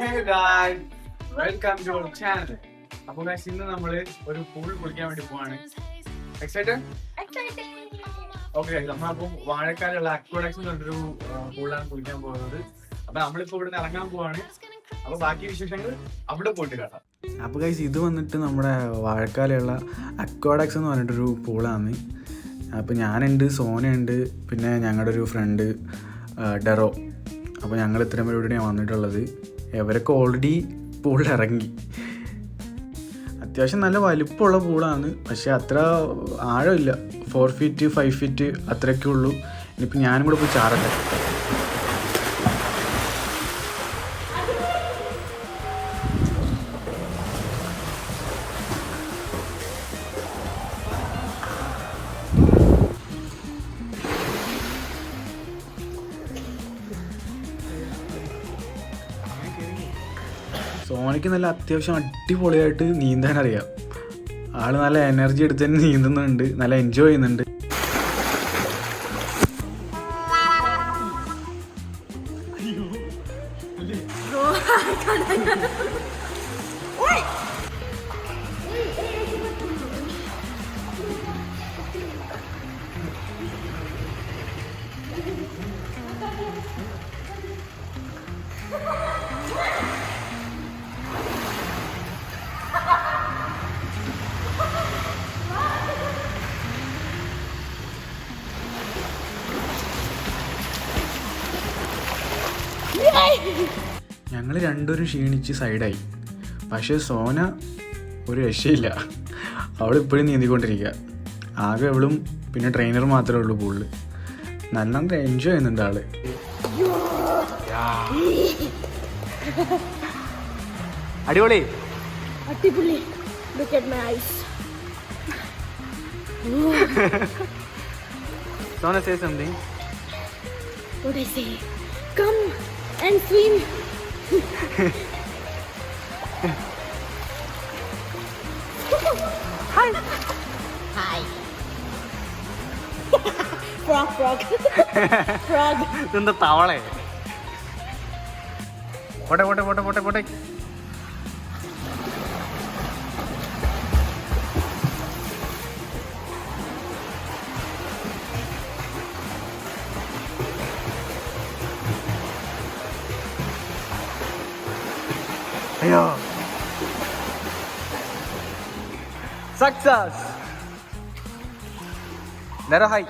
Hey guys, welcome to our channel. അപ്പോൾ guys ഇന്ന് നമ്മൾ ഒരു പൂൾ കുളിക്കാൻ വേണ്ടി പോവാണ്. Excited? Okay guys, നമ്മളപ്പോൾ വാഴക്കാലുള്ള അക്വാഡക്സ് എന്ന് പറഞ്ഞൊരു പൂളിലാണ് കുളിക്കാൻ പോകുന്നത്. അപ്പോൾ നമ്മളിപ്പോൾ ഇവിടെ നിന്ന് ഇറങ്ങാൻ പോവാണ്. അപ്പോൾ ബാക്കി വിശേഷങ്ങൾ അവിടെ പോയിട്ട് കാണാം. അപ്പോൾ ഗൈസ് ഇത് വന്നിട്ട് നമ്മുടെ വാഴക്കാലുള്ള അക്വാഡക്സ് എന്ന് പറഞ്ഞിട്ടൊരു പൂളാണ്. അപ്പോൾ ഞാനുണ്ട്, സോനയുണ്ട്, പിന്നെ ഞങ്ങളുടെ ഒരു ഫ്രണ്ട് ഡെറോ. അപ്പോൾ ഞങ്ങൾ ഇത്രയും പരിപാടിയാണ് വന്നിട്ടുള്ളത്. ഇവരൊക്കെ ഓൾറെഡി പൂളിൽ ഇറങ്ങി. അത്യാവശ്യം നല്ല വലിപ്പമുള്ള പൂളാണ്, പക്ഷേ അത്ര ആഴമില്ല. 4 ഫീറ്റ് 5 ഫീറ്റ് അത്രയൊക്കെ ഉള്ളൂ. ഇനിയിപ്പോൾ ഞാനും കൂടെ പോയി ചാടട്ടെ. സോനയ്ക്ക് നല്ല അത്യാവശ്യം അടിപൊളിയായിട്ട് നീന്താൻ അറിയാം. ആൾ നല്ല എനർജി എടുത്ത് തന്നെ നീന്തുന്നുണ്ട്, നല്ല എൻജോയ് ചെയ്യുന്നുണ്ട്. ഞങ്ങൾ രണ്ടുപേരും ക്ഷീണിച്ച് സൈഡായി. പക്ഷേ സോന ഒരു രക്ഷയില്ല, അവളിപ്പോഴും നീന്തിക്കൊണ്ടിരിക്കുക. ആകെ അവളും പിന്നെ ട്രെയിനർ മാത്രമേ ഉള്ളൂ പൂളിൽ. നല്ലോണം എൻജോയ് ചെയ്യുന്നുണ്ട് ആള്. അടിപൊളി അടിപൊളി. Look at my eyes. Sona, say something. What I say? Come and swim. Hi. Hi. Frog. Frog. ഇതെന്താ തവളെ? പോട്ടെ. അയ്യോ, സക്സസ്. നേരെ hi.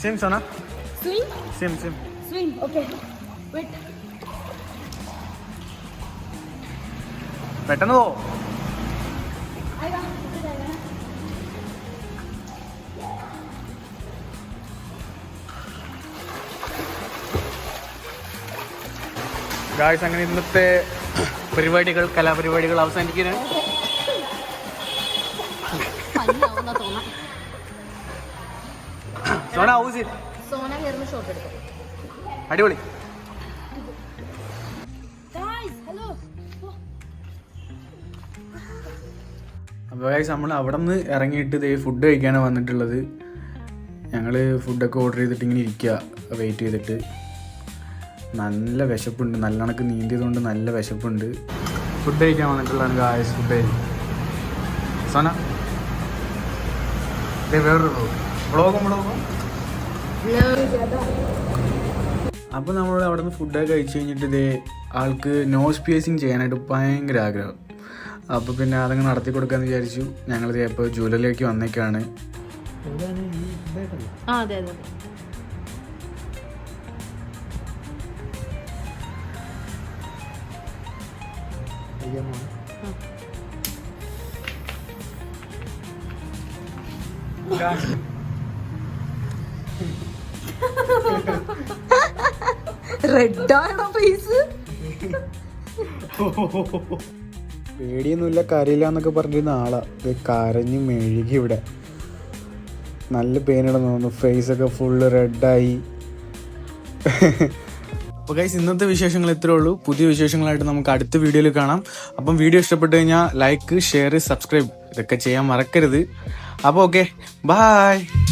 Swim, Sona. Swim? Swim. Okay. Wait. പെട്ടെന്ന് പോ. ഗായ്സ്, അങ്ങനെ ഇന്നത്തെ കലാപരിപാടികൾ അവസാനിക്കുന്നു. Sona house it. സോന കയറുന്ന ഷോട്ട് എടുക്കും. അടിപൊളി. അപ്പോൾ ഗായ്സ്, നമ്മൾ അവിടെ നിന്ന് ഇറങ്ങിയിട്ട് ഇതേ ഫുഡ് കഴിക്കാനാണ് വന്നിട്ടുള്ളത്. ഞങ്ങൾ ഫുഡൊക്കെ ഓർഡർ ചെയ്തിട്ട് ഇങ്ങനെ ഇരിക്കുക, വെയിറ്റ് ചെയ്തിട്ട്. നല്ല വിശപ്പുണ്ട്, നല്ല കണക്ക് നീന്തിയതുകൊണ്ട് നല്ല വിശപ്പുണ്ട്. ഫുഡ് കഴിക്കാൻ വന്നിട്ടുള്ളതാണ് ഗായ്സ്. ഫുഡ് സോന വേറൊരു വ്ളോഗും. അപ്പോൾ നമ്മൾ അവിടെ നിന്ന് ഫുഡൊക്കെ കഴിച്ച് കഴിഞ്ഞിട്ട് ഇതേ ആൾക്ക് നോസ് പിയേഴ്സിങ് ചെയ്യാനായിട്ട് ഭയങ്കര ആഗ്രഹം. അപ്പോൾ പിന്നെ അതങ്ങ് നടത്തി കൊടുക്കാമെന്ന് വിചാരിച്ചു. ഞങ്ങളിത് ഇപ്പോൾ ജ്വല്ലറിയിലേക്ക് വന്നേക്കാണ്. അതെ. റെഡാണോ ഫേസ്? പേടിയൊന്നുമില്ല, കരയില്ല എന്നൊക്കെ പറഞ്ഞിരുന്ന ആളാ. കരഞ്ഞ് മെഴുകി ഇവിടെ. നല്ല പെയിനിടന്ന് തോന്നുന്നു. ഫേസൊക്കെ ഫുള്ള് റെഡായി. അപ്പോൾ ഗൈസ് ഇന്നത്തെ വിശേഷങ്ങൾ ഇത്രേ ഉള്ളൂ. പുതിയ വിശേഷങ്ങളായിട്ട് നമുക്ക് അടുത്ത വീഡിയോയിൽ കാണാം. അപ്പം വീഡിയോ ഇഷ്ടപ്പെട്ട് കഴിഞ്ഞാൽ ലൈക്ക്, ഷെയർ, സബ്സ്ക്രൈബ് ഇതൊക്കെ ചെയ്യാൻ മറക്കരുത്. അപ്പോൾ ഓക്കെ, ബൈ.